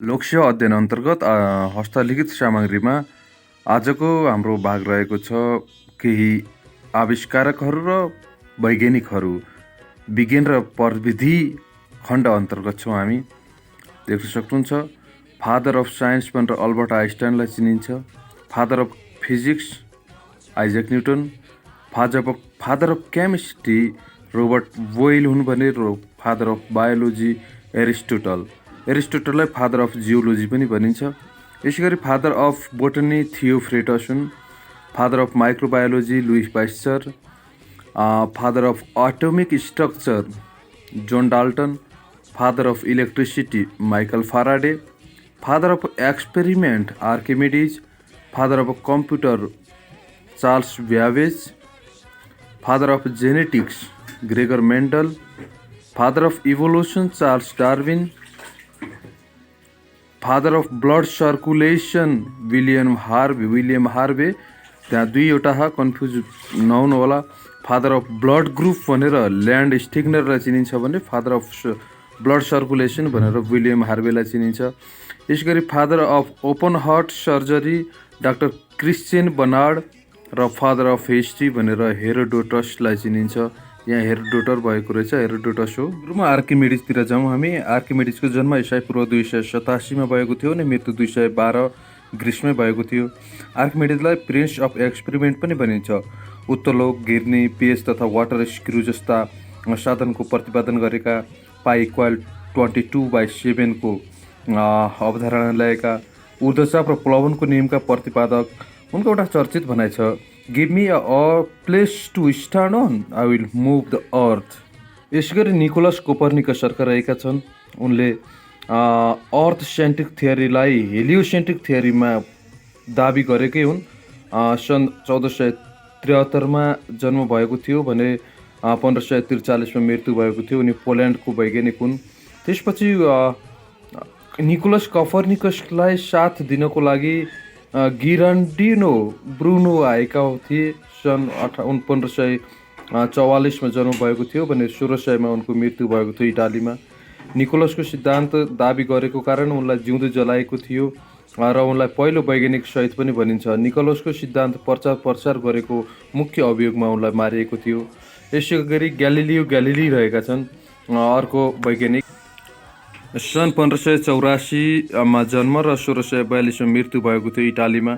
लोकसेवा अध्ययन अन्तर्गत हस्तलिखित सामग्रीमा आजको हाम्रो भाग रहेको छ केही आविष्कारकहरू र वैज्ञानिकहरू। विज्ञान र प्रविधि खण्ड अन्तर्गत छौँ हामी। देख्न सक्नुहुन्छ फादर अफ साइन्स भनेर अल्बर्ट आइन्स्टाइनलाई चिनिन्छ। Father of physics Isaac Newton. Father of chemistry Robert Boyle हुन् भने फादर अफ बायोलोजी एरिस्टोटललाई फादर अफ जियोलोजी पनि भनिन्छ। यसै गरी फादर अफ बोटनी थियोफ्रेटस हुन्। Father of microbiology Louis Pasteur. Father of atomic structure John Dalton. Father of electricity Michael Faraday. Father of experiment Archimedes. Father of computer Charles Babbage. Father of genetics Gregor Mendel. Father of evolution Charles Darwin. Father of blood circulation William Harvey. त्यहाँ दुईवटा confuse नहुनु होला। Father of blood group भनेर ल्यान्ड स्टिग्नरलाई चिनिन्छ भने father of blood circulation भनेर विलियम हार्वेलाई चिनिन्छ। यसै गरी father of open heart surgery doctor Christian Barnard र फादर अफ हिस्ट्री भनेर हेरोडोटसलाई चिनिन्छ। यहाँ हेरोडोटर भएको रहेछ, हेरोडोटस हो। सुरुमा आर्किमिडिजतिर जाउँ हामी। आर्किमिडिजको जन्म ईसा पूर्व 287 भएको थियो अनि मृत्यु 212 ग्रीसमै भएको थियो। आर्किमिडिजलाई प्रिन्स अफ एक्सपेरिमेन्ट पनि भनिन्छ। उत्तोलक, घिर्नी, पेज तथा वाटर स्क्रु जस्ता साधनको प्रतिपादन गरेका, पाई इक्वल 22/7 को अवधारणा ल्याएका, ऊर्ध्वचाप र प्लवनको नियमका प्रतिपादक उनको एउटा चर्चित भनाइ छ, give me a place to stand on I will move the earth. यसै गरी निकोलस कोपर्निकसका रहेका छन्। उनले अर्थ सेन्ट्रिक थियोरीलाई हेलियोसेन्ट्रिक थियोरीमा दाबी गरेकै हुन्। सन् 1473मा जन्म भएको थियो भने 1543मा मृत्यु भएको थियो। उनी पोल्यान्डको वैज्ञानिक हुन्। त्यसपछि निकोलस कोपर्निकसलाई साथ दिनको लागि गिरान्डिनो ब्रुनो आएका थिए। सन् 1544मा जन्म भएको थियो भने 1600मा उनको मृत्यु भएको थियो इटालीमा। निकोलसको सिद्धान्त दाबी गरेको कारण उनलाई जिउँदो जलाएको थियो र उनलाई पहिलो वैज्ञानिक शहीद पनि भनिन्छ। निकोलसको सिद्धान्त प्रचार गरेको मुख्य अभियोगमा उनलाई मारिएको थियो। यसै गरी ग्यालिलियो ग्यालिली रहेका छन् अर्को वैज्ञानिक। सन् 1584मा जन्म र 1642मा मृत्यु भएको थियो इटालीमा।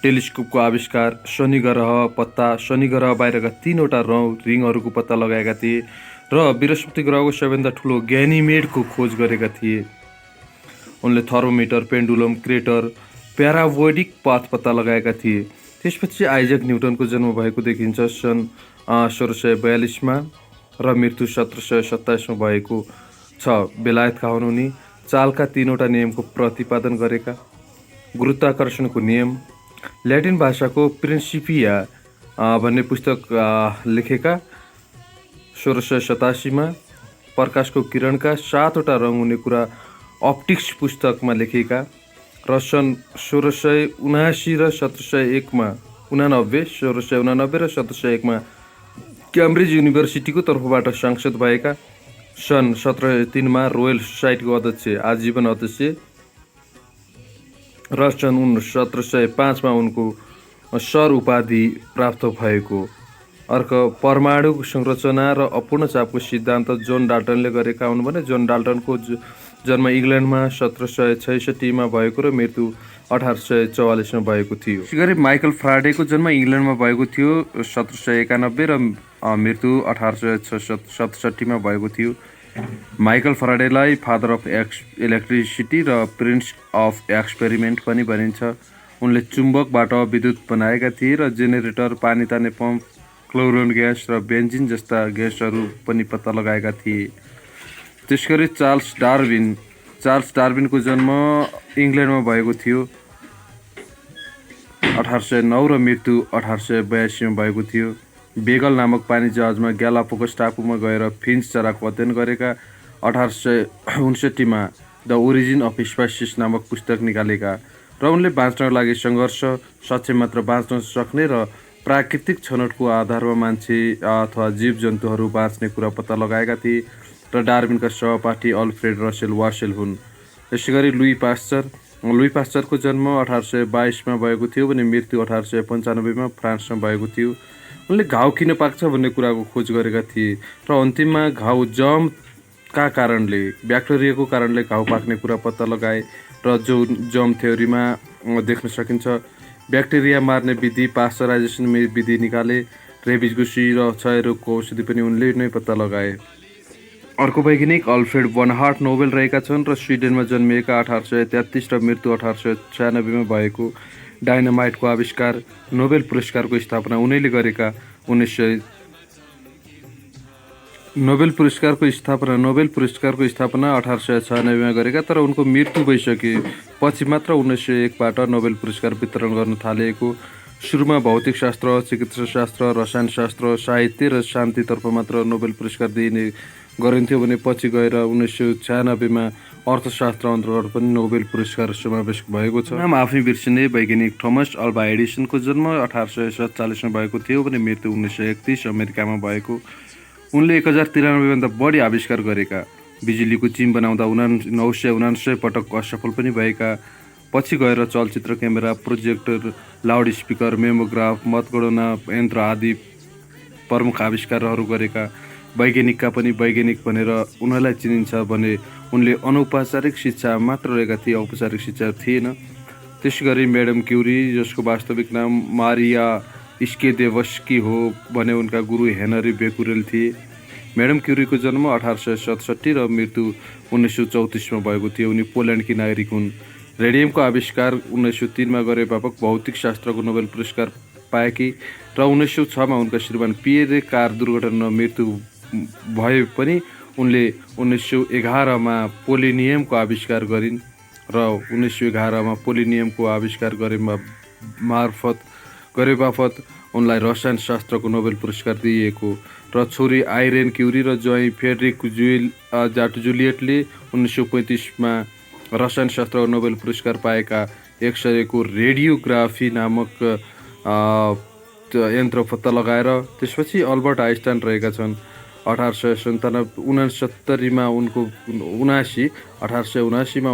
टेलिस्कोपको आविष्कार, शनि ग्रह पत्ता, शनि ग्रह बाहिरका 3वटा रिङहरूको पत्ता लगाएका थिए र बृहस्पति ग्रहको सबैभन्दा ठुलो ग्यानिमेडको खोज गरेका थिए। उनले थर्मोमिटर, पेन्डुलम, क्रेटर, प्याराबोलिक पाथ पत्ता लगाएका थिए। त्यसपछि आइजक न्युटनको जन्म भएको देखिन्छ सन् 1642मा र मृत्यु 1727मा भएको छ। बेलायतका हुन् उनी। चालका 3वटा नियमको प्रतिपादन गरेका, गुरुत्वाकर्षणको नियम, ल्याटिन भाषाको प्रिन्सिपिया भन्ने पुस्तक लेखेका। 1687मा प्रकाशको किरणका 7वटा रङ हुने कुरा अप्टिक्स पुस्तकमा लेखेका र सन् 1679 र 1689 र 1701मा क्याम्ब्रिज युनिभर्सिटीको तर्फबाट सांसद भएका। सन् 1703मा रोयल सोसाइटीको अध्यक्ष, आजीवन अध्यक्ष र सन् 1705मा उनको सर उपाधि प्राप्त भएको। अर्को परमाणु संरचना र अपूर्ण चापको सिद्धान्त जोन डाल्टनले गरेका हुन् भने जोन डाल्टनको जन्म इङ्ल्यान्डमा 1766मा भएको र मृत्यु 1844मा भएको थियो। यसै गरी माइकल फ्याराडेको जन्म इङ्ल्यान्डमा भएको थियो 1791 र मृत्यु 1867मा भएको थियो। माइकल फ्याराडेलाई फादर अफ इलेक्ट्रिसिटी र प्रिन्स अफ एक्सपेरिमेन्ट पनि भनिन्छ। उनले चुम्बकबाट विद्युत बनाएका थिए र जेनेरेटर, पानी तान्ने पम्प, क्लोरिन ग्यास र बेन्जिन जस्ता ग्यासहरू पनि पत्ता लगाएका थिए। त्यसगरी चार्ल्स डार्विनको जन्म इङ्ल्यान्डमा भएको थियो 1809 र मृत्यु 1882मा भएको थियो। बेगल नामक पानी जहाजमा ग्यालापागोस टापुमा गएर फिन्च चराको अध्ययन गरेका। 1859मा द ओरिजिन अफ स्पाइसिस नामक पुस्तक निकालेका र उनले बाँच्नको लागि सङ्घर्ष, सक्षम मात्र बाँच्न सक्ने र प्राकृतिक छनौटको आधारमा मान्छे अथवा जीवजन्तुहरू बाँच्ने कुरा पत्ता लगाएका थिए र डार्विनका सहपाठी अल्फ्रेड रसेल वासेल हुन्। यसै गरी लुई पास्चरको जन्म 1822मा भएको थियो भने मृत्यु 1895मा फ्रान्समा भएको थियो। उनले घाउ किन पाक्छ भन्ने कुराको खोज गरेका थिए र अन्तिममा घाउ जमका कारणले ब्याक्टेरियाको कारणले घाउ पाक्ने कुरा पत्ता लगाए र जो जम थ्योरीमा देख्न सकिन्छ। ब्याक्टेरिया मार्ने विधि पास्चराइजेसन विधि निकाले। रेबिज घुसी र क्षयरोगको औषधि पनि उनले नै पत्ता लगाए। अर्को वैज्ञानिक अल्फ्रेड वन हार्ट नोबेल रहेका छन् र स्विडेनमा जन्मिएका 1833 र मृत्यु 1896मा भएको डाइनामाइटको आविष्कार नोबेल पुरस्कारको स्थापना उनैले गरेका। नोबेल पुरस्कारको स्थापना 1896मा गरेका, तर उनको मृत्यु भइसकेपछि मात्र 1901बाट नोबेल पुरस्कार वितरण गर्न थालिएको। सुरुमा भौतिक शास्त्र, चिकित्सा शास्त्र, रसायनशास्त्र, साहित्य र शान्तितर्फ मात्र नोबेल पुरस्कार दिइने गरिन्थ्यो भने पछि गएर 1996मा अर्थशास्त्र अन्तर्गत पनि नोबेल पुरस्कार समावेश भएको छ। नाम आफै बिर्सिने वैज्ञानिक थोमस अल्भा एडिसनको जन्म 1847मा भएको थियो भने मृत्यु 1931 अमेरिकामा भएको। उनले 1093 भन्दा बढी आविष्कार गरेका। बिजुलीको चिम बनाउँदा 999 पटक असफल पनि भएका। पछि गएर चलचित्र क्यामेरा, प्रोजेक्टर, लाउड स्पिकर, मेमोग्राफ, मतगणना यन्त्र आदि प्रमुख आविष्कारहरू गरेका। वैज्ञानिकका पनि वैज्ञानिक भनेर उनलाई चिनिन्छ भने उनले अनौपचारिक शिक्षा मात्र रहेका थिए, औपचारिक शिक्षा थिएन। त्यसैगरी म्याडम क्युरी, जसको वास्तविक नाम मारिया स्केदेवस्की हो भने उनका गुरु हेनरी बेकुरेल थिए। म्याडम क्युरीको जन्म 1867 र मृत्यु 1934मा भएको थियो। उनी पोल्यान्डकी नागरिक हुन्। रेडियमको आविष्कार 1903मा गरे बापक भौतिक शास्त्रको नोबेल पुरस्कार पाएकी र 1906मा उनका श्रीमान पिएरे कार दुर्घटनामा मृत्यु भए पनि उनले 1911मा पोलिनियमको आविष्कार गरिन् र 1911मा पोलिनियमको आविष्कार गरे बापत उनलाई रसायनशास्त्रको नोबेल पुरस्कार दिइएको र छोरी आइरेन क्युरी र ज्वाइँ फ्रेडरिक जुलियटले 1935मा रसायनशास्त्रको नोबेल पुरस्कार पाएका। एक्सरेको रेडियोग्राफी नामक यन्त्र पत्ता लगाएर। त्यसपछि अल्बर्ट आइन्स्टाइन रहेका छन्। 1869मा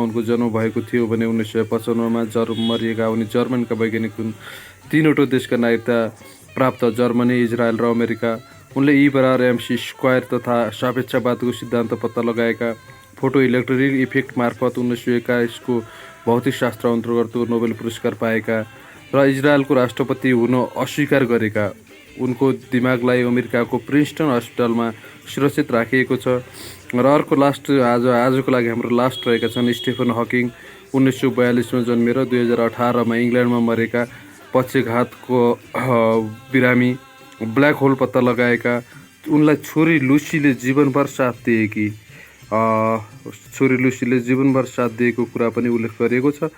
उनको जन्म भएको थियो भने 1955मा मरिएका। उनी जर्मनका वैज्ञानिक हुन्। 3वटा देशका नागरिकता प्राप्त, जर्मनी, इजरायल र अमेरिका। उनले E=mc² तथा सापेक्षवादको सिद्धान्त पत्ता लगाएका। फोटो इलेक्ट्रिक इफेक्ट मार्फत 1921को भौतिकशास्त्र अन्तर्गत नोबेल पुरस्कार पाएका र इजरायलको राष्ट्रपति हुन अस्वीकार गरेका। उनको दिमागलाई अमेरिकाको प्रिन्सटन हस्पिटलमा सुरक्षित राखिएको छ। र अर्को आजको लागि हाम्रो लास्ट रहेका छन् स्टेफन हकिङ। 1942मा जन्मेर 2018मा इङ्ल्यान्डमा मरेका। पक्षघातको बिरामी, ब्ल्याक होल पत्ता लगाएका। उनलाई छोरी लुसीले जीवनभर साथ दिएको कुरा पनि उल्लेख गरिएको छ।